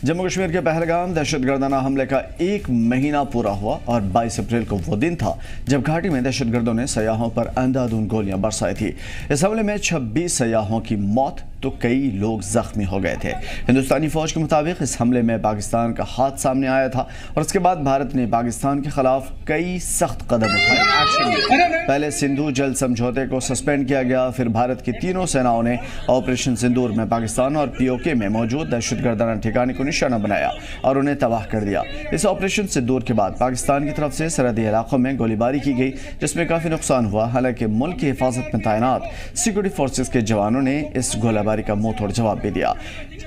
जम्मू कश्मीर के पहलगाम दहशतगर्दाना हमले का एक महीना पूरा हुआ और 22 अप्रैल को वो दिन था जब घाटी में दहशतगर्दों ने सयाहों पर अंधाधुंध गोलियां बरसाई थी। इस हमले में 26 सयाहों की मौत तो कई लोग जख्मी हो गए थे। हिंदुस्तानी फौज के मुताबिक इस हमले में पाकिस्तान का हाथ सामने आया था और उसके बाद भारत ने पाकिस्तान के खिलाफ कई सख्त कदम उठाए, एक्शन लिया। पहले सिंधु जल समझौते को सस्पेंड किया गया, फिर भारत की तीनों सेनाओं ने ऑपरेशन सिंदूर में पाकिस्तान और पीओके में मौजूद दहशतगर्दाना ठिकाने को निशाना बनाया और उन्हें तबाह कर दिया। इस ऑपरेशन सिंदूर के बाद पाकिस्तान की तरफ से सरहदी इलाकों में गोलीबारी की गई, जिसमें काफी नुकसान हुआ। हालांकि मुल्क की हिफाजत में तैनात सिक्योरिटी फोर्सेस के जवानों ने इस गोलीबारी का मुंह तोड़ जवाब भी दिया।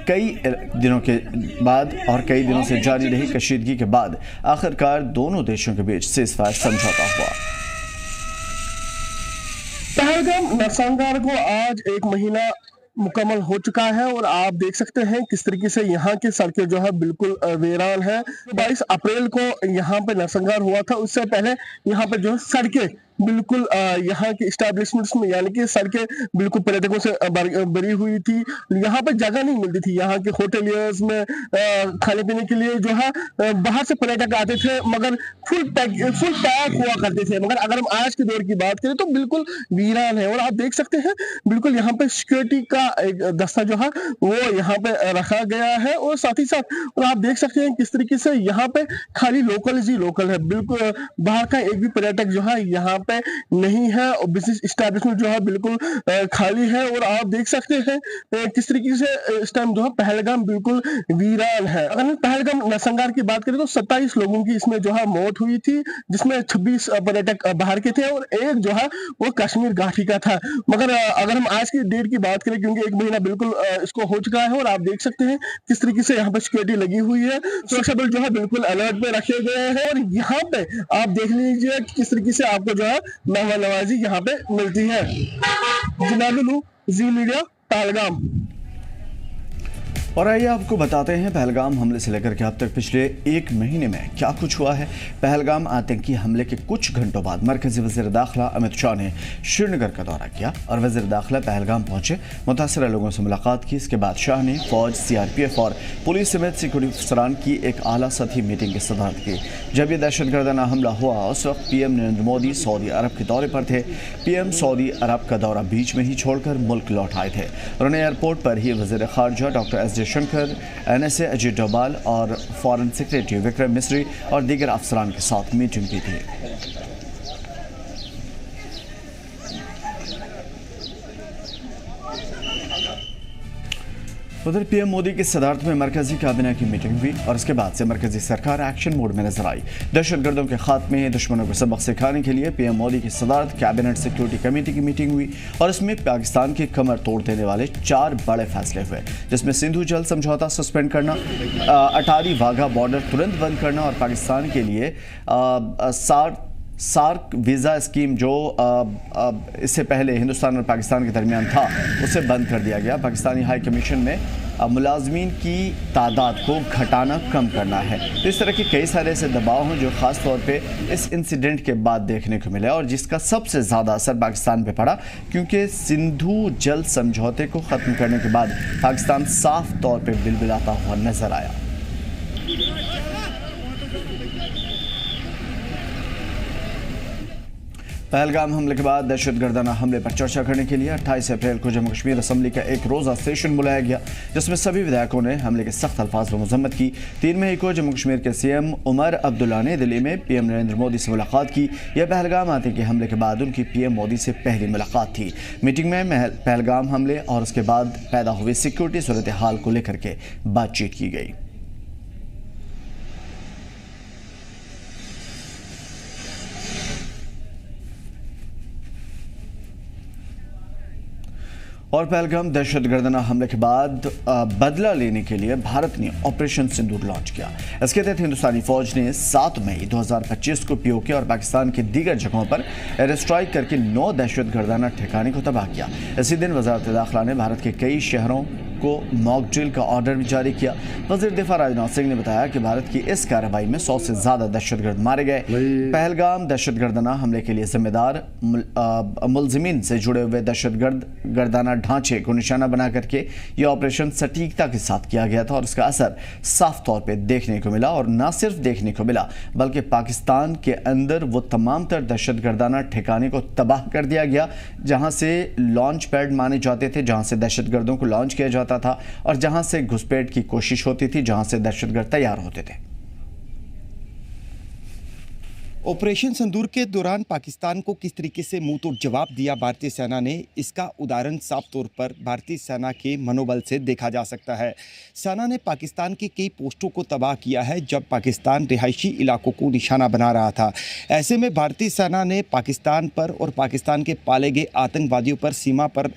कई दिनों के बाद और कई दिनों से जारी रही कशीदगी के बाद आखिरकार दोनों देशों के बीच सीज़फायर समझौता हुआ। पहलगाम नरसंहार को आज एक महीना मुकम्मल हो चुका है और आप देख सकते हैं किस तरीके से यहाँ की सड़कें जो है बिल्कुल वीरान है। 22 अप्रैल को यहाँ पे नरसंहार हुआ था, उससे पहले यहाँ पे जो सड़कें बिल्कुल यहाँ के इस्टेब्लिशमेंट्स में यानी कि सड़कें बिल्कुल पर्यटकों से भरी हुई थी। यहाँ पे जगह नहीं मिलती थी। यहाँ के होटलियर्स में खाने पीने के लिए जो है बाहर से पर्यटक आते थे, मगर फुल पैक हुआ करते थे। मगर अगर हम आज के दौर की बात करें तो बिल्कुल वीरान है और आप देख सकते हैं बिल्कुल यहाँ पे सिक्योरिटी का एक दस्ता जो है वो यहाँ पे रखा गया है और साथ ही साथ और आप देख सकते हैं किस तरीके से यहाँ पे खाली लोकल ही लोकल है, बिल्कुल बाहर का एक भी पर्यटक जो है यहाँ पे नहीं है और बिजनेस इस्टेब्लिशमेंट जो है बिल्कुल खाली है। और आप देख सकते हैं किस तरीके से इस टाइम जो है पहलगाम बिल्कुल वीरान है। अगर हम पहलगाम नरसंहार की बात करें तो 27 लोगों की इसमें जो है मौत हुई थी, जिसमें 26 पर्यटक बाहर के थे और एक जो है वो कश्मीर घाटी का था। मगर अगर हम आज की डेट की बात करें, क्योंकि एक महीना बिल्कुल इसको हो चुका है और आप देख सकते हैं किस तरीके से यहाँ पे सिक्योरिटी लगी हुई है, सुरक्षा बल जो है बिल्कुल अलर्ट पे रखे गए हैं और यहाँ पे आप देख लीजिए किस तरीके से आपको जो है मेहमान नवाजी यहाँ पे मिलती है। जिनालुलू, जी मीडिया, पहलगाम। और आइए आपको बताते हैं पहलगाम हमले से लेकर के अब तक पिछले एक महीने में क्या कुछ हुआ है। पहलगाम आतंकी हमले के कुछ घंटों बाद मरकजी वज़ीर दाखिला अमित शाह ने श्रीनगर का दौरा किया और वज़ीर दाखिला पहलगाम पहुंचे, मुतासरा लोगों से मुलाकात की। इसके बाद शाह ने फौज, सीआरपीएफ और पुलिस समेत सिक्योरिटी अफसरान की एक आला सतही मीटिंग की सदारत की। जब यह दहशतगर्दाना हमला हुआ उस वक्त पीएम नरेंद्र मोदी सऊदी अरब के दौरे पर थे। पीएम सऊदी अरब का दौरा बीच में ही छोड़कर मुल्क लौट आए थे। उन्होंने एयरपोर्ट पर ही वज़ीर खारजा doctor S Jaishankar, NSA Ajay Doval और फॉरेन सेक्रेटरी विक्रम मिस्री और दीगर अफसरान के साथ मीटिंग की थी। उधर पीएम मोदी की सदारत में मरकजी काबीना की मीटिंग हुई और उसके बाद से मरकजी सरकार एक्शन मोड में नजर आई। दहशतगर्दों के खात्मे, दुश्मनों को सबक सिखाने के लिए पीएम मोदी की सदारत कैबिनेट सिक्योरिटी कमेटी की मीटिंग हुई और इसमें पाकिस्तान की कमर तोड़ देने वाले 4 बड़े फैसले हुए, जिसमें सिंधु जल समझौता सस्पेंड करना, अटारी वाघा बॉर्डर तुरंत बंद करना और पाकिस्तान के लिए सार्क वीज़ा स्कीम जो इससे पहले हिंदुस्तान और पाकिस्तान के दरमियान था उसे बंद कर दिया गया। पाकिस्तानी हाई कमीशन में मुलाजमीन की तादाद को घटाना, कम करना है। तो इस तरह के कई सारे ऐसे दबाव हैं जो ख़ास तौर पे इस इंसिडेंट के बाद देखने को मिला और जिसका सबसे ज़्यादा असर पाकिस्तान पे पड़ा, क्योंकि सिंधु जल समझौते को ख़त्म करने के बाद पाकिस्तान साफ तौर पर बिलबिलाता हुआ नजर आया। पहलगाम हमले के बाद दहशतगर्दाना हमले पर चर्चा करने के लिए 28 अप्रैल को जम्मू कश्मीर असम्बली का एक रोज़ा सेशन बुलाया गया, जिसमें सभी विधायकों ने हमले के सख्त अल्फाज में मजम्मत की। 3 मई को जम्मू कश्मीर के सीएम उमर अब्दुल्ला ने दिल्ली में पीएम नरेंद्र मोदी से मुलाकात की। यह पहलगाम आतंकी हमले के बाद उनकी पीएम मोदी से पहली मुलाकात थी। मीटिंग में पहलगाम हमले और उसके बाद पैदा हुई सिक्योरिटी सूरत हाल को लेकर के बातचीत की गई। और पहलगाम दहशतगर्दाना हमले के बाद बदला लेने के लिए भारत ने ऑपरेशन सिंदूर लॉन्च किया। इसके तहत हिंदुस्तानी फौज ने 7 मई 2025 को पीओके और पाकिस्तान की दीगर जगहों पर एयर स्ट्राइक करके 9 दहशतगर्दाना ठिकाने को तबाह किया। इसी दिन वज़ारत दाखिला ने भारत के कई शहरों को मॉक ड्रिल का ऑर्डर भी जारी किया। वज़ीर दिफा राजनाथ सिंह ने बताया कि भारत की इस कार्रवाई में 100 से ज़्यादा दहशतगर्द मारे गए। पहलगाम दहशतगर्दाना हमले के लिए जिम्मेदार मुलजिमीन से जुड़े हुए दहशतगर्दाना ढांचे को निशाना बना करके यह ऑपरेशन सटीकता के साथ किया गया था और इसका असर साफ तौर पे देखने को मिला। और न सिर्फ देखने को मिला बल्कि पाकिस्तान के अंदर वो तमाम तर दहशतगर्दाना ठिकाने को तबाह कर दिया गया जहां से लॉन्च पैड माने जाते थे, जहां से दहशतगर्दों को लॉन्च किया जाता था और जहां से घुसपैठ की कोशिश होती थी, जहां से दहशतगर्द तैयार होते थे। ऑपरेशन सिंदूर के दौरान पाकिस्तान को किस तरीके से मुंह तोड़ जवाब दिया भारतीय सेना ने, इसका उदाहरण साफ तौर पर भारतीय सेना के मनोबल से देखा जा सकता है। सेना ने पाकिस्तान की कई पोस्टों को तबाह किया है जब पाकिस्तान रिहायशी इलाकों को निशाना बना रहा था। ऐसे में भारतीय सेना ने पाकिस्तान पर और पाकिस्तान के पाले गए आतंकवादियों पर सीमा पर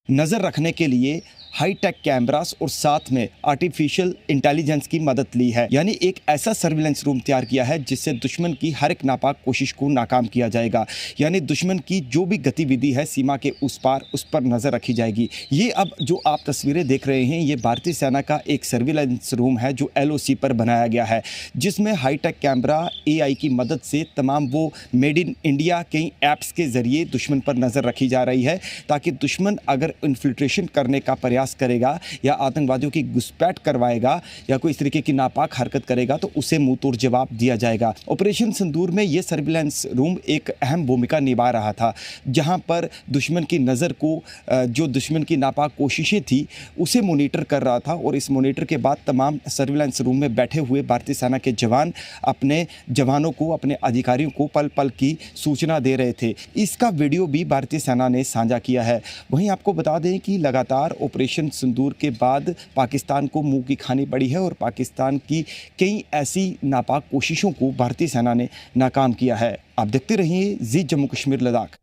नज़र रखने के लिए हाईटेक कैमरास और साथ में आर्टिफिशियल इंटेलिजेंस की मदद ली है। यानी एक ऐसा सर्विलेंस रूम तैयार किया है जिससे दुश्मन की हर एक नापाक कोशिश को नाकाम किया जाएगा। यानी दुश्मन की जो भी गतिविधि है सीमा के उस पर नज़र रखी जाएगी। ये अब जो आप तस्वीरें देख रहे हैं ये भारतीय सेना का एक सर्विलेंस रूम है जो LOC पर बनाया गया है, जिसमें हाईटेक कैमरा AI की मदद से तमाम वो मेड इन इंडिया कई ऐप्स के ज़रिए दुश्मन पर नज़र रखी जा रही है ताकि दुश्मन अगर इन्फिल्ट्रेशन करने का प्रयास करेगा या आतंकवादियों की घुसपैठ करवाएगा या कोई इस तरीके की नापाक हरकत करेगा तो उसे मुंह तोड़ जवाब दिया जाएगा। ऑपरेशन सिंदूर में यह सर्विलेंस रूम एक अहम भूमिका निभा रहा था, जहां पर दुश्मन की नज़र को जो दुश्मन की नापाक कोशिशें थी उसे मॉनिटर कर रहा था और इस मॉनिटर के बाद तमाम सर्विलेंस रूम में बैठे हुए भारतीय सेना के जवान अपने जवानों को, अपने अधिकारियों को पल पल की सूचना दे रहे थे। इसका वीडियो भी भारतीय सेना ने साझा किया है। वहीं आपको बता दें कि लगातार ऑपरेशन सिंदूर के बाद पाकिस्तान को मुंह की खानी पड़ी है और पाकिस्तान की कई ऐसी नापाक कोशिशों को भारतीय सेना ने नाकाम किया है। आप देखते रहिए जी जम्मू कश्मीर लद्दाख।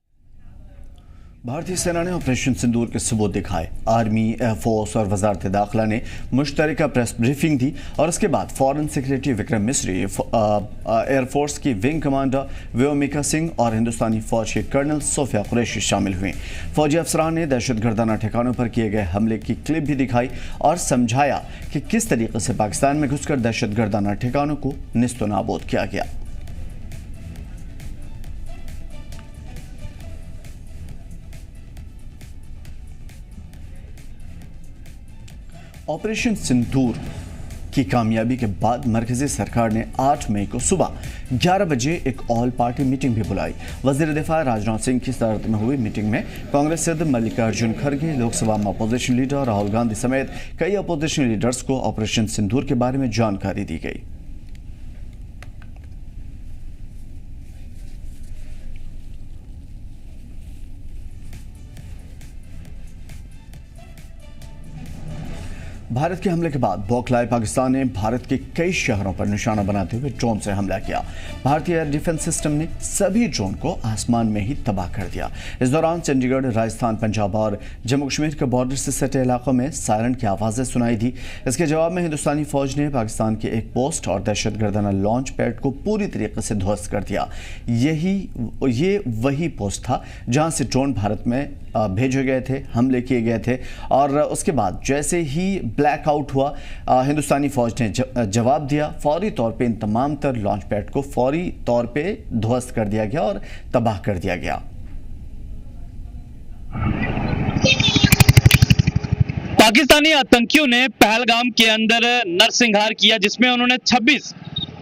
भारतीय सेना ने ऑपरेशन सिंदूर के सबूत दिखाए। आर्मी, एयरफोर्स और वजारत दाखिला ने मुश्तरका प्रेस ब्रीफिंग दी और उसके बाद foreign secretary Vikram Misri, air force की विंग कमांडर व्योमिका सिंह और हिंदुस्तानी फौज के कर्नल सोफिया कुरैशी शामिल हुए। फौजी अफसरान ने दहशतगर्दाना ठिकानों पर किए गए हमले की क्लिप भी दिखाई और समझाया कि किस तरीके से पाकिस्तान में घुसकर दहशतगर्दाना ठिकानों को निस्तो नाबूद किया गया। ऑपरेशन सिंदूर की कामयाबी के बाद मरकजी सरकार ने 8 मई को सुबह 11 बजे एक ऑल पार्टी मीटिंग भी बुलाई। वजीर दिफा राजनाथ सिंह की सदरत में हुई मीटिंग में कांग्रेस सदर मल्लिकार्जुन खड़गे, लोकसभा में अपोजिशन लीडर राहुल गांधी समेत कई अपोजिशन लीडर्स को ऑपरेशन सिंदूर के बारे में जानकारी दी गई। भारत के हमले के बाद बौखलाए पाकिस्तान ने भारत के कई शहरों पर निशाना बनाते हुए ड्रोन से हमला किया। भारतीय एयर डिफेंस सिस्टम ने सभी ड्रोन को आसमान में ही तबाह कर दिया। इस दौरान चंडीगढ़, राजस्थान, पंजाब और जम्मू कश्मीर के बॉर्डर से सटे इलाकों में सायरन की आवाज़ें सुनाई दी। इसके जवाब में हिंदुस्तानी फौज ने पाकिस्तान के एक पोस्ट और दहशतगर्दाना लॉन्च पैड को पूरी तरीके से ध्वस्त कर दिया। ये वही पोस्ट था जहां से ड्रोन भारत में भेजे गए थे, हमले किए गए थे और उसके बाद जैसे ही ब्लैकआउट हुआ हिंदुस्तानी फौज ने जवाब दिया। फौरी तौर पे इन तमाम तर लॉन्च पैड को फौरी तौर पे ध्वस्त कर दिया गया और तबाह कर दिया गया। पाकिस्तानी आतंकियों ने पहलगाम के अंदर नरसंहार किया जिसमें उन्होंने 26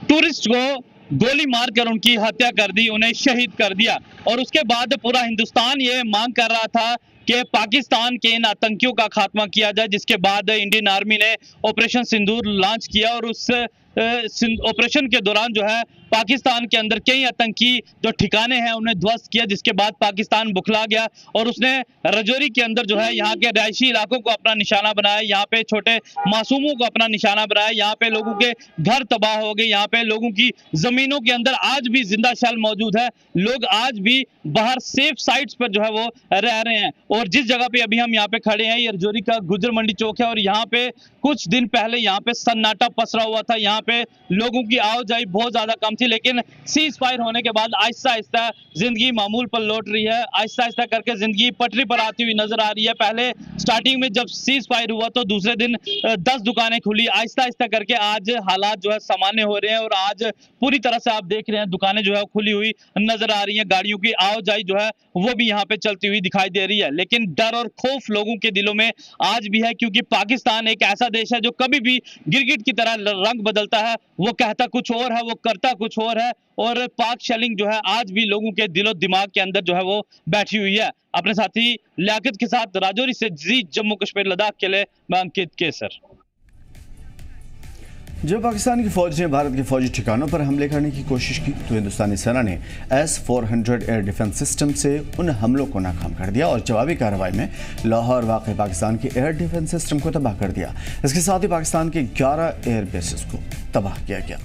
टूरिस्ट को गोली मारकर उनकी हत्या कर दी, उन्हें शहीद कर दिया। और उसके बाद पूरा हिंदुस्तान ये मांग कर रहा था कि पाकिस्तान के इन आतंकियों का खात्मा किया जाए, जिसके बाद इंडियन आर्मी ने ऑपरेशन सिंदूर लॉन्च किया और उस ऑपरेशन के दौरान जो है पाकिस्तान के अंदर कई आतंकी जो ठिकाने हैं उन्हें ध्वस्त किया, जिसके बाद पाकिस्तान बुखला गया और उसने रजौरी के अंदर जो है यहाँ के रिहायशी इलाकों को अपना निशाना बनाया, यहाँ पे छोटे मासूमों को अपना निशाना बनाया, यहाँ पे लोगों के घर तबाह हो गए, यहाँ पे लोगों की जमीनों के अंदर आज भी जिंदा शल मौजूद है। लोग आज भी बाहर सेफ साइट्स पर जो है वो रह रहे हैं। और जिस जगह पे अभी हम यहाँ पे खड़े हैं ये रजौरी का गुजर मंडी चौक है और यहाँ पे कुछ दिन पहले यहाँ पे सन्नाटा पसरा हुआ था। यहाँ पे लोगों की आवाजाही बहुत ज्यादा कम थी, लेकिन सीज फायर होने के बाद आहिस्ता आहिस्ता जिंदगी मामूल पर लौट रही है। आहिस्ता आहिस्ता करके जिंदगी पटरी पर आती हुई नजर आ रही है। पहले स्टार्टिंग में जब सीज फायर हुआ तो दूसरे दिन 10 दुकानें खुली। आहिस्ता आहिस्ता करके आज हालात जो है सामान्य हो रहे हैं और आज पूरी तरह से आप देख रहे हैं दुकानें जो है खुली हुई नजर आ रही हैं। गाड़ियों की आवाजाही जो है वो भी यहाँ पे चलती हुई दिखाई दे रही है, लेकिन डर और खौफ लोगों के दिलों में आज भी है, क्योंकि पाकिस्तान एक ऐसा देश है जो कभी भी गिरगिट की तरह रंग बदलता है। वो कहता कुछ और है, वो करता कुछ और है, और पाक शेलिंग जो है आज भी लोगों के दिलो दिमाग के अंदर जो है वो बैठी हुई है। अपने साथी लियाकत के साथ राजौरी से जी जम्मू कश्मीर लद्दाख के लिए मैं अंकित केसर। जब पाकिस्तान की फौज ने भारत के फौजी ठिकानों पर हमले करने की कोशिश की तो हिंदुस्तानी सेना ने S-400 एयर डिफेंस सिस्टम से उन हमलों को नाकाम कर दिया और जवाबी कार्रवाई में लाहौर वाक़ पाकिस्तान के एयर डिफेंस सिस्टम को तबाह कर दिया। इसके साथ ही पाकिस्तान के 11 एयर बेसेस को तबाह किया गया।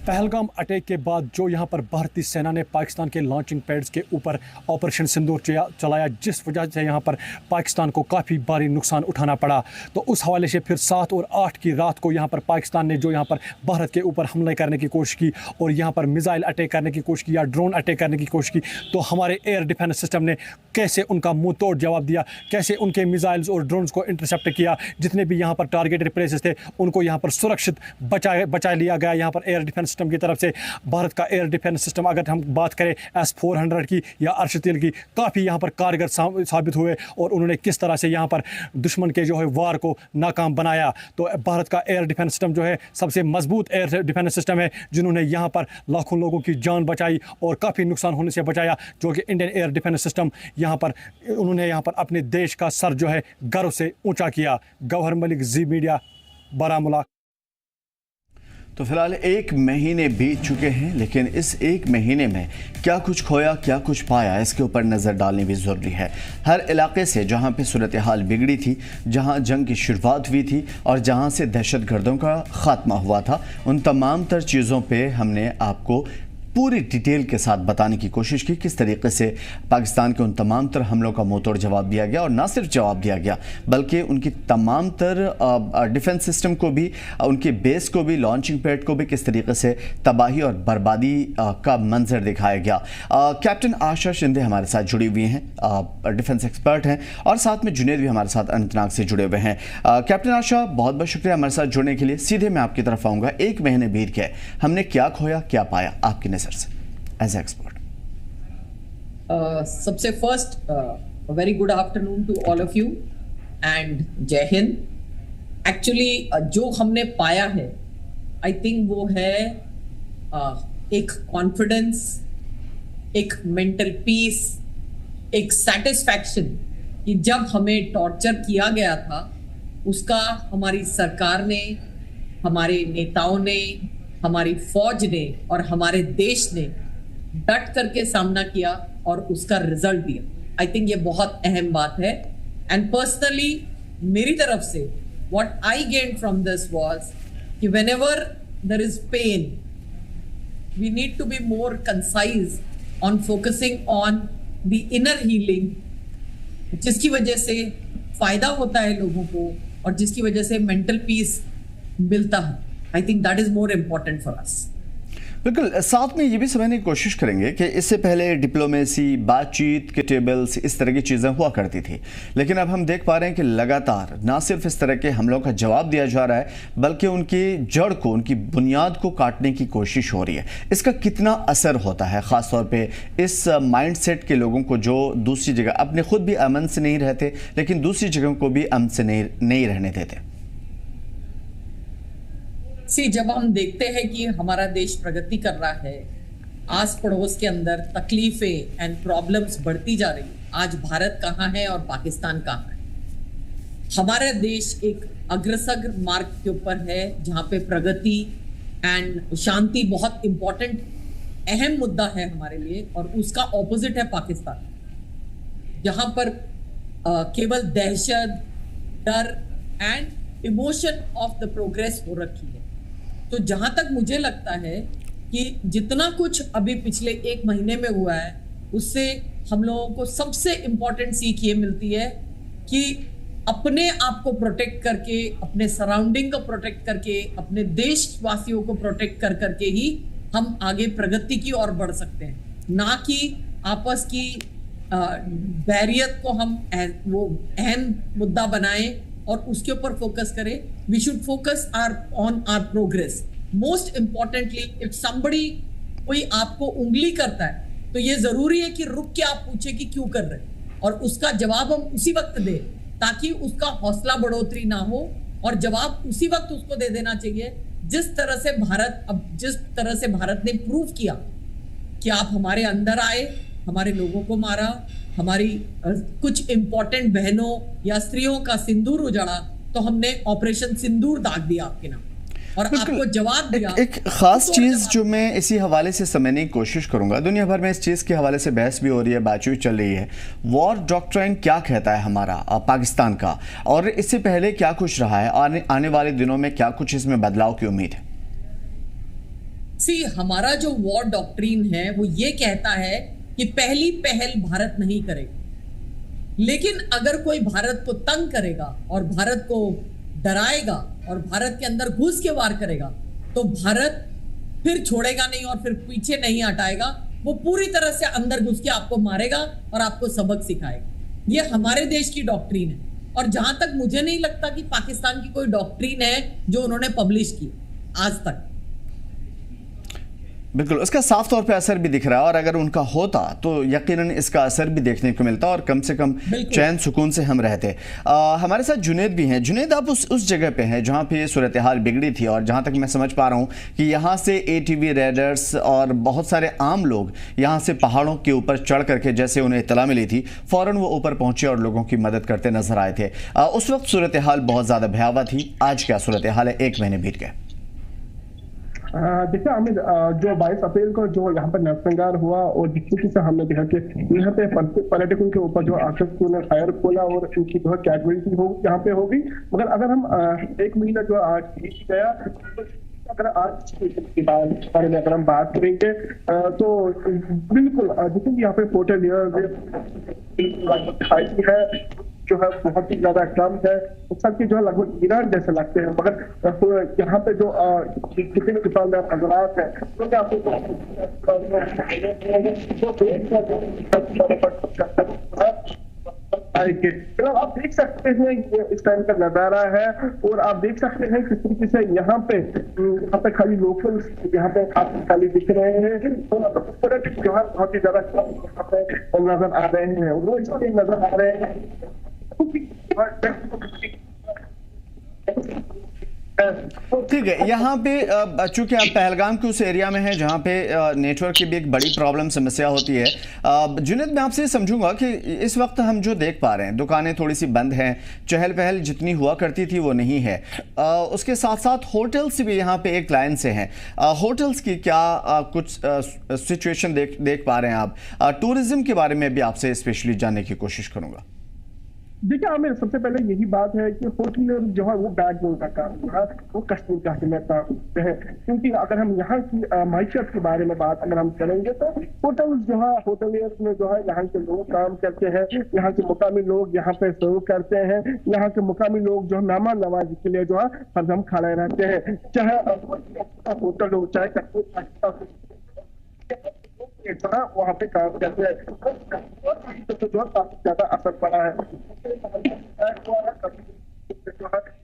पहलगाम अटैक के बाद जो यहाँ पर भारतीय सेना ने पाकिस्तान के लॉन्चिंग पैड्स के ऊपर ऑपरेशन सिंदूर चलाया, जिस वजह से यहाँ पर पाकिस्तान को काफ़ी भारी नुकसान उठाना पड़ा, तो उस हवाले से फिर 7 और 8 की रात को यहाँ पर पाकिस्तान ने जो यहाँ पर भारत के ऊपर हमले करने की कोशिश की और यहाँ पर मिसाइल अटैक करने की कोशिश की या ड्रोन अटैक करने की कोशिश की, तो हमारे एयर डिफेंस सिस्टम ने कैसे उनका मुँह तोड़ जवाब दिया, कैसे उनके मिसाइल्स और ड्रोन्स को इंटरसेप्ट किया। जितने भी यहाँ पर टारगेटेड प्लेसेस थे उनको यहाँ पर सुरक्षित बचा लिया गया। यहाँ पर एयर डिफेंस सिस्टम की तरफ से भारत का एयर डिफेंस सिस्टम, अगर हम बात करें S-400 की या अर्शतील की, काफ़ी यहाँ पर कारगर साबित हुए और उन्होंने किस तरह से यहाँ पर दुश्मन के जो है वार को नाकाम बनाया। तो भारत का एयर डिफेंस सिस्टम जो है सबसे मजबूत एयर डिफेंस सिस्टम है, जिन्होंने यहाँ पर लाखों लोगों की जान बचाई और काफ़ी नुकसान होने से बचाया। जो कि इंडियन एयर डिफेंस सिस्टम यहाँ पर उन्होंने यहाँ पर अपने देश का सर जो है गर्व से ऊँचा किया। गौहर मलिक, जी मीडिया, बारामूला। तो फिलहाल 1 महीने बीत चुके हैं, लेकिन इस 1 महीने में क्या कुछ खोया क्या कुछ पाया, इसके ऊपर नज़र डालनी भी ज़रूरी है। हर इलाके से जहां पे सूरत हाल बिगड़ी थी, जहां जंग की शुरुआत हुई थी और जहां से दहशतगर्दों का ख़ात्मा हुआ था, उन तमाम तर चीज़ों पे हमने आपको पूरी डिटेल के साथ बताने की कोशिश की किस तरीके से पाकिस्तान के उन तमाम तर हमलों का मुंहतोड़ जवाब दिया गया, और ना सिर्फ जवाब दिया गया बल्कि उनकी तमाम तर डिफेंस सिस्टम को भी, उनके बेस को भी, लॉन्चिंग पैड को भी किस तरीके से तबाही और बर्बादी का मंजर दिखाया गया। कैप्टन आशा शिंदे हमारे साथ जुड़ी हुई हैं, डिफेंस एक्सपर्ट हैं, और साथ में जुनेद भी हमारे साथ अनंतनाग से जुड़े हुए हैं। कैप्टन आशा, बहुत बहुत शुक्रिया हमारे साथ जुड़ने के लिए। सीधे मैं आपकी तरफ आऊँगा, 1 महीने बीत गए, हमने क्या खोया क्या पाया आपकी नज़र से एज एक्सपर्ट? सबसे first very good afternoon to all of you and जय हिंद। एक्चुअली जो हमने पाया है, आई थिंक वो है एक कॉन्फिडेंस, एक मेंटल पीस, एक सेटिस्फैक्शन कि जब हमें टॉर्चर किया गया था उसका हमारी सरकार ने, हमारे नेताओं ने, हमारी फौज ने और हमारे देश ने डट करके सामना किया और उसका रिजल्ट दिया। आई थिंक ये बहुत अहम बात है। एंड पर्सनली मेरी तरफ से what I gain from this was कि whenever there is pain we need to be more concise on focusing on the inner healing, जिसकी वजह से फायदा होता है लोगों को और जिसकी वजह से मेंटल पीस मिलता है। I think that is more important for us. बिल्कुल, साथ में ये भी समझने की कोशिश करेंगे कि इससे पहले डिप्लोमेसी, बातचीत के टेबल्स, इस तरह की चीज़ें हुआ करती थी, लेकिन अब हम देख पा रहे हैं कि लगातार ना सिर्फ इस तरह के हमलों का जवाब दिया जा रहा है बल्कि उनकी जड़ को, उनकी बुनियाद को काटने की कोशिश हो रही है। इसका कितना असर होता है ख़ासतौर पे इस माइंडसेट के लोगों को जो दूसरी जगह अपने खुद भी अमन से नहीं रहते लेकिन दूसरी जगहों को भी अमन से नहीं रहने देते? जब हम देखते हैं कि हमारा देश प्रगति कर रहा है, आस पड़ोस के अंदर तकलीफें एंड प्रॉब्लम्स बढ़ती जा रही, आज भारत कहाँ है और पाकिस्तान कहाँ है। हमारा देश एक अग्रसर मार्ग के ऊपर है जहाँ पे प्रगति एंड शांति बहुत इंपॉर्टेंट अहम मुद्दा है हमारे लिए, और उसका ऑपोजिट है पाकिस्तान, जहाँ पर केवल दहशत, डर and emotion of the progress हो रखी है। तो जहां तक मुझे लगता है कि जितना कुछ अभी पिछले 1 महीने में हुआ है उससे हम लोगों को सबसे इंपॉर्टेंट सीख ये मिलती है कि अपने आप को प्रोटेक्ट करके, अपने सराउंडिंग को प्रोटेक्ट करके, अपने देशवासियों को प्रोटेक्ट कर करके ही हम आगे प्रगति की ओर बढ़ सकते हैं, ना कि आपस की बैरियत को हम वो अहम मुद्दा बनाएं और उसके ऊपर फोकस करें। We should focus on our progress. Most importantly, if somebody, कोई आपको उंगली करता है तो ये जरूरी है कि रुक के आप पूछे कि क्यों कर रहे हैं, और उसका जवाब हम उसी वक्त दें, ताकि उसका हौसला बढ़ोतरी ना हो, और जवाब उसी वक्त उसको दे देना चाहिए जिस तरह से भारत ने प्रूव किया कि आप हमारे अंदर आए, हमारे लोगों को मारा, हमारी कुछ इंपॉर्टेंट बहनों या स्त्रियों का सिंदूर उजाड़ा, तो हमने ऑपरेशन सिंदूर दाग दिया आपके नाम और आपको जवाब दिया। एक खास चीज जो मैं इसी हवाले से समझने की कोशिश करूंगा, दुनिया भर में इस चीज के हवाले से बहस भी हो रही है, बातचीत चल रही है, वॉर डॉक्ट्राइन क्या कहता है हमारा पाकिस्तान का, और इससे पहले क्या कुछ रहा है, आने वाले दिनों में क्या कुछ इसमें बदलाव की उम्मीद है? हमारा जो वॉर डॉक्ट्रिन है वो ये कहता है कि पहली पहल भारत नहीं करेगा, लेकिन अगर कोई भारत को तंग करेगा और भारत को डराएगा और भारत के अंदर घुस के वार करेगा, तो भारत फिर छोड़ेगा नहीं और फिर पीछे नहीं हटाएगा। वो पूरी तरह से अंदर घुस के आपको मारेगा और आपको सबक सिखाएगा। ये हमारे देश की डॉक्ट्रिन है, और जहां तक मुझे नहीं लगता कि पाकिस्तान की कोई डॉक्ट्रिन है जो उन्होंने पब्लिश की आज तक। बिल्कुल, उसका साफ तौर पे असर भी दिख रहा है, और अगर उनका होता तो यकीनन इसका असर भी देखने को मिलता और कम से कम चैन सुकून से हम रहते। हमारे साथ जुनेद भी हैं। जुनेद, आप उस जगह पे हैं जहाँ पे सूरत हाल बिगड़ी थी, और जहाँ तक मैं समझ पा रहा हूँ कि यहाँ से ATV रेडर्स और बहुत सारे आम लोग यहाँ से पहाड़ों के ऊपर चढ़ करके, जैसे उन्हें इत्तला मिली थी, फ़ौरन वो ऊपर पहुँचे और लोगों की मदद करते नजर आए थे। उस वक्त सूरत हाल बहुत ज़्यादा भयावह थी। आज क्या सूरत हाल है 1 महीने बीत गए? देखिए आमिर, जो 22 अप्रैल को जो यहाँ पर नरसंहार हुआ, और जिस तरीके से हमने देखा कि यहाँ पे पर्यटकों के ऊपर जो आतंकियों ने फायर खोला और इनकी जो कैजुअलिटी हो यहाँ पे होगी। मगर अगर हम 1 महीना जो आज बीत गया, अगर आज के बारे में अगर हम बात करेंगे तो बिल्कुल जितनी यहाँ पे पोर्टल है जो है बहुत ही ज्यादा कम है, सबके जो है लगभग ईरान जैसे लगते हैं। मगर यहाँ पे जो कितने भी दुकानदार हजरात हैं तो आप देख सकते हैं इस टाइम का नजारा है, और आप देख सकते हैं किस तरीके से यहाँ पे खाली लोकल यहाँ पे खाली दिख रहे हैं, पर्यटक जो है बहुत ही ज्यादा यहाँ पे नजर आ रहे हैं, वो इसलिए नजर आ रहे हैं ठीक है। यहाँ पे चूंकि आप पहलगाम के उस एरिया में हैं जहाँ पे नेटवर्क की भी एक बड़ी प्रॉब्लम समस्या होती है, जुनेद मैं आपसे समझूंगा कि इस वक्त हम जो देख पा रहे हैं, दुकानें थोड़ी सी बंद हैं, चहल पहल जितनी हुआ करती थी वो नहीं है, उसके साथ साथ होटल्स भी यहाँ पे एक लाइन से हैं। होटल्स की क्या कुछ सिचुएशन देख पा रहे हैं आप? टूरिज्म के बारे में भी आपसे स्पेशली जानने की कोशिश करूंगा। देखिए आमिर, सबसे पहले यही बात है कि होटल जो है वो बैकबोन का काम है, वो कश्मीर का काम है, क्योंकि अगर हम यहाँ की माइशत के बारे में बात अगर हम करेंगे तो होटल जो है, होटलियर्स में जो है यहाँ के लोग काम करते हैं, यहाँ के मुकामी लोग यहाँ पे सर्व करते हैं, यहाँ के मुकामी लोग जो है मेहमान नवाजी के लिए जो है हरदम खड़े रहते हैं, चाहे होटल हो चाहे कश्मीर वहाँ पे काम करते हैं, तो जो काफी ज्यादा असर पड़ा है,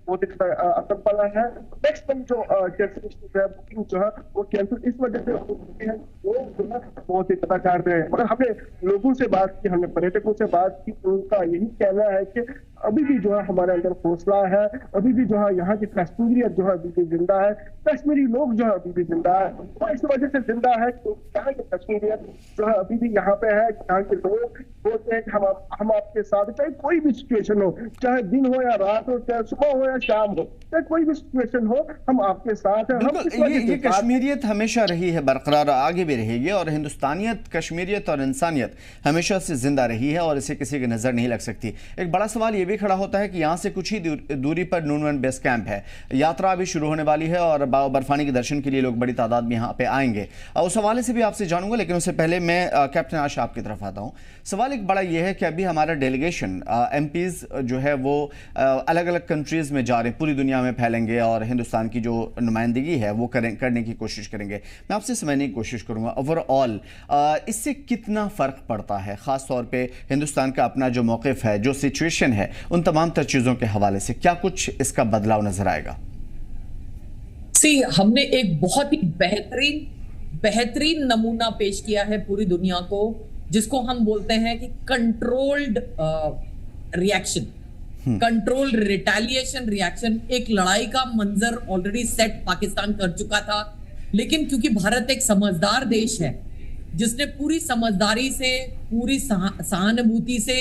वो असर पड़ा है। नेक्स्ट टाइम जो कैंसिलेशन है, बुकिंग जो है वो कैंसिल इस वजह से वो जो है बहुत ही ज्यादा कर रहे हैं। मगर हमने लोगों से बात की, हमने पर्यटकों से बात की, उनका यही कहना है कि अभी भी जो है हमारे अंदर हौसला है, अभी भी जो है यहाँ की कश्मीरियत जो है अभी भी जिंदा है, कश्मीरी लोग जो है अभी भी जिंदा है, वो इस वजह से जिंदा है क्योंकि यहाँ की कश्मीरियत जो है अभी भी यहाँ पे है। यहाँ के लोग बोलते हैं कि हम आपके साथ, चाहे कोई भी सिचुएशन हो, चाहे दिन हो या रात हो, चाहे सुबह हो या शाम हो, चाहे कोई भी सिचुएशन हो, हम आपके साथ हैं। ये कश्मीरियत हमेशा रही है बरकरार, आगे भी रहेगी। है और हिंदुस्तानियत, कश्मीरियत और इंसानियत हमेशा से जिंदा रही है और इसे किसी की नज़र नहीं लग सकती। एक बड़ा सवाल ये भी खड़ा होता है कि यहाँ से कुछ ही दूरी पर नूनवन बेस कैंप है, यात्रा अभी शुरू होने वाली है और बाबा बर्फानी के दर्शन के लिए लोग बड़ी तादाद में यहाँ पे आएंगे। उस हवाले से भी आपसे जानूंगा, लेकिन उससे पहले मैं कैप्टन आशा आपकी तरफ आता हूँ। सवाल एक बड़ा ये है कि अभी हमारा डेलीगेशन एमपीज जो है वो अलग अलग कंट्रीज़ में जा रहे हैं, पूरी दुनिया में फैलेंगे और हिंदुस्तान की जो नुमाइंदगी है वो करने की कोशिश करेंगे। मैं आपसे समझने की कोशिश करूंगा ओवरऑल इससे कितना फ़र्क पड़ता है, ख़ास तौर पे हिंदुस्तान का अपना जो मौक़िफ़ है, जो सिचुएशन है, उन तमाम तर चीज़ों के हवाले से क्या कुछ इसका बदलाव नज़र आएगा? हमने एक बहुत ही बेहतरीन नमूना पेश किया है पूरी दुनिया को, जिसको हम बोलते हैं कि controlled reaction, controlled retaliation reaction. एक लड़ाई का मंजर ऑलरेडी सेट पाकिस्तान कर चुका था, लेकिन क्योंकि भारत एक समझदार देश है जिसने पूरी समझदारी से, पूरी सहानुभूति से,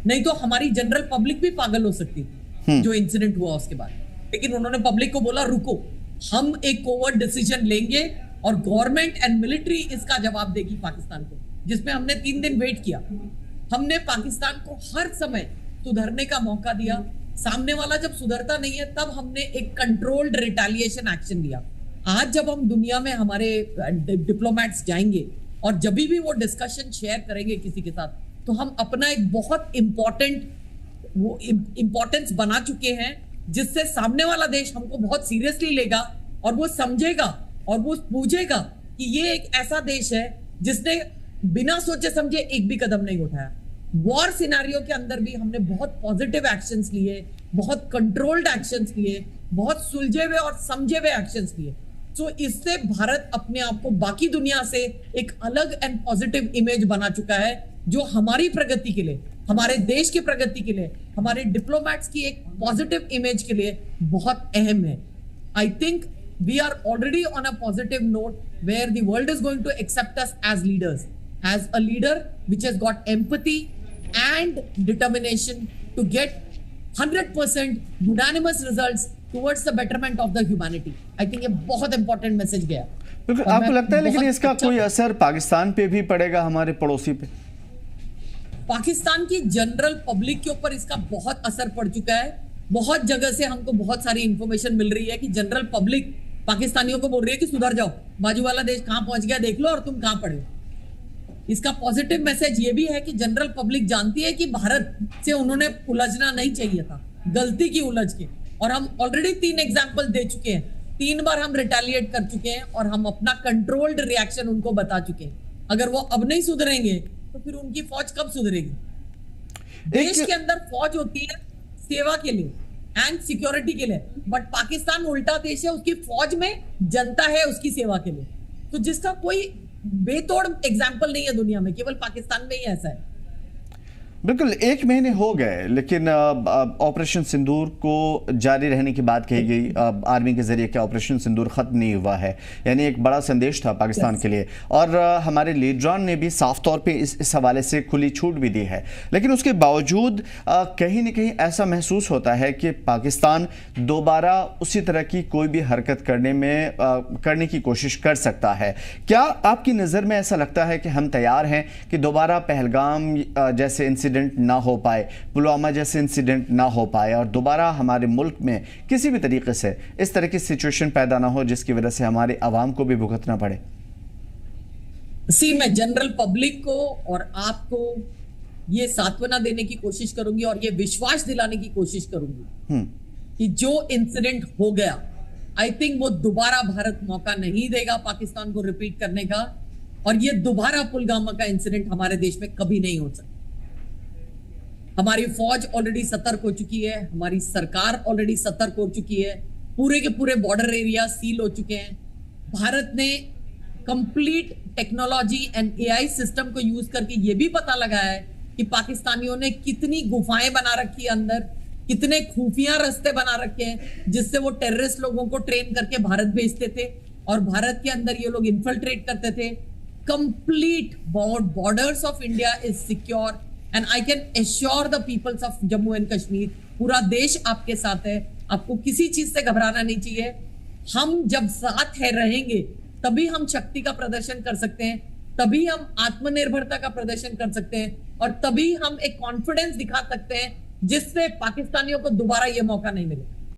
नहीं तो हमारी जनरल पब्लिक भी पागल हो सकती थी जो इंसिडेंट हुआ उसके बाद, लेकिन उन्होंने पब्लिक को बोला रुको, हम एक कोवर्ट डिसीजन लेंगे और गवर्नमेंट एंड मिलिट्री इसका जवाब देगी पाकिस्तान को, जिसमें हमने 3 दिन वेट किया। हमने पाकिस्तान को हर समय सुधरने का मौका दिया। सामने वाला जब सुधरता नहीं है तब हमने एक कंट्रोल्ड रिटेलिएशन एक्शन लिया। आज जब हम दुनिया में हमारे डिप्लोमेट्स जाएंगे और जब भी वो डिस्कशन शेयर करेंगे किसी के साथ, तो हम अपना एक बहुत इंपॉर्टेंस बना चुके हैं, जिससे सामने वाला देश हमको बहुत सीरियसली लेगा और वो समझेगा और वो पूछेगा कि ये एक ऐसा देश है जिसने बिना सोचे समझे एक भी कदम नहीं उठाया। वॉर सिनेरियो के अंदर भी हमने बहुत पॉजिटिव एक्शंस लिए, बहुत कंट्रोल्ड एक्शंस लिए, बहुत सुलझे हुए और समझे हुए एक्शंस लिए। तो इससे भारत अपने आप को बाकी दुनिया से एक अलग एंड पॉजिटिव इमेज बना चुका है, जो हमारी प्रगति के लिए, हमारे देश की प्रगति के लिए, हमारे डिप्लोमेट्स की एक पॉजिटिव इमेज के लिए बहुत अहम है। I think we are already on a positive note where the world is going to accept us as leaders, as a leader which has got empathy and determination to get 100% unanimous results towards the betterment of the humanity. I think ये बहुत important message गया। बिल्कुल, आपको लगता है लेकिन इसका कोई असर पाकिस्तान पे भी पड़ेगा, हमारे पड़ोसी पे? पाकिस्तान की जनरल पब्लिक के ऊपर इसका बहुत असर पड़ चुका है। बहुत जगह से हमको बहुत सारी इंफॉर्मेशन मिल रही है कि जनरल पब्लिक पाकिस्तानियों को बोल रही है कि सुधर जाओ, बाजू वाला देश कहां पहुंच गया देख लो और तुम कहां पड़े हो। इसका पॉजिटिव मैसेज ये भी है कि जनरल पब्लिक जानती है कि भारत से उन्होंने उलझना नहीं चाहिए था, गलती की उलझ के, और हम ऑलरेडी 3 एग्जाम्पल दे चुके हैं, 3 बार हम रिटेलिएट कर चुके हैं और हम अपना कंट्रोल्ड रिएक्शन उनको बता चुके हैं। अगर वो अब नहीं सुधरेंगे तो फिर उनकी फौज कब सुधरेगी? देश के अंदर फौज होती है सेवा के लिए एंड सिक्योरिटी के लिए, बट पाकिस्तान उल्टा देश है, उसकी फौज में जनता है उसकी सेवा के लिए, तो जिसका कोई बेतोड़ एग्जाम्पल नहीं है दुनिया में, केवल पाकिस्तान में ही ऐसा है। बिल्कुल, 1 महीने हो गए, लेकिन ऑपरेशन सिंदूर को जारी रहने की बात कही गई आर्मी के जरिए कि ऑपरेशन सिंदूर ख़त्म नहीं हुआ है, यानी एक बड़ा संदेश था पाकिस्तान के लिए, और हमारे लीडरान ने भी साफ तौर पे इस हवाले से खुली छूट भी दी है। लेकिन उसके बावजूद कहीं ना कहीं ऐसा महसूस होता है कि पाकिस्तान दोबारा उसी तरह की कोई भी हरकत करने की कोशिश कर सकता है। क्या आपकी नज़र में ऐसा लगता है कि हम तैयार हैं कि दोबारा पहलगाम जैसे इंसिडेंट ना हो पाए, पुलवामा जैसे इंसिडेंट ना हो पाए और दोबारा हमारे मुल्क में किसी भी तरीके से इस तरह की सिचुएशन पैदा ना हो जिसकी वजह से हमारे अवाम को भी भुगतना पड़े? मैं जनरल पब्लिक को और आपको ये सांत्वना देने की कोशिश करूंगी और ये विश्वास दिलाने की कोशिश करूंगी कि जो इंसिडेंट हो गया, आई थिंक वो दोबारा भारत मौका नहीं देगा पाकिस्तान को रिपीट करने का, और ये दोबारा पुलवामा का इंसिडेंट हमारे देश में कभी नहीं हो सकता। हमारी फौज ऑलरेडी सतर्क हो चुकी है, हमारी सरकार ऑलरेडी सतर्क हो चुकी है, पूरे के पूरे बॉर्डर एरिया सील हो चुके हैं। भारत ने complete technology and AI system को यूज करके ये भी पता लगाया है कि पाकिस्तानियों ने कितनी गुफाएं बना रखी है अंदर, कितने खुफिया रास्ते बना रखे हैं जिससे वो टेररिस्ट लोगों को ट्रेन करके भारत भेजते थे और भारत के अंदर ये लोग इन्फिल्ट्रेट करते थे। Complete borders of India is secure and I can assure the peoples of Jammu and Kashmir, पूरा देश आपके साथ है, आपको किसी चीज से घबराना नहीं चाहिए। हम जब साथ है रहेंगे तभी हम शक्ति का प्रदर्शन कर सकते हैं। तभी हम आत्मनिर्भरता का प्रदर्शन कर सकते हैं और तभी हम एक कॉन्फिडेंस दिखा सकते हैं जिससे पाकिस्तानियों को दोबारा ये मौका नहीं मिले।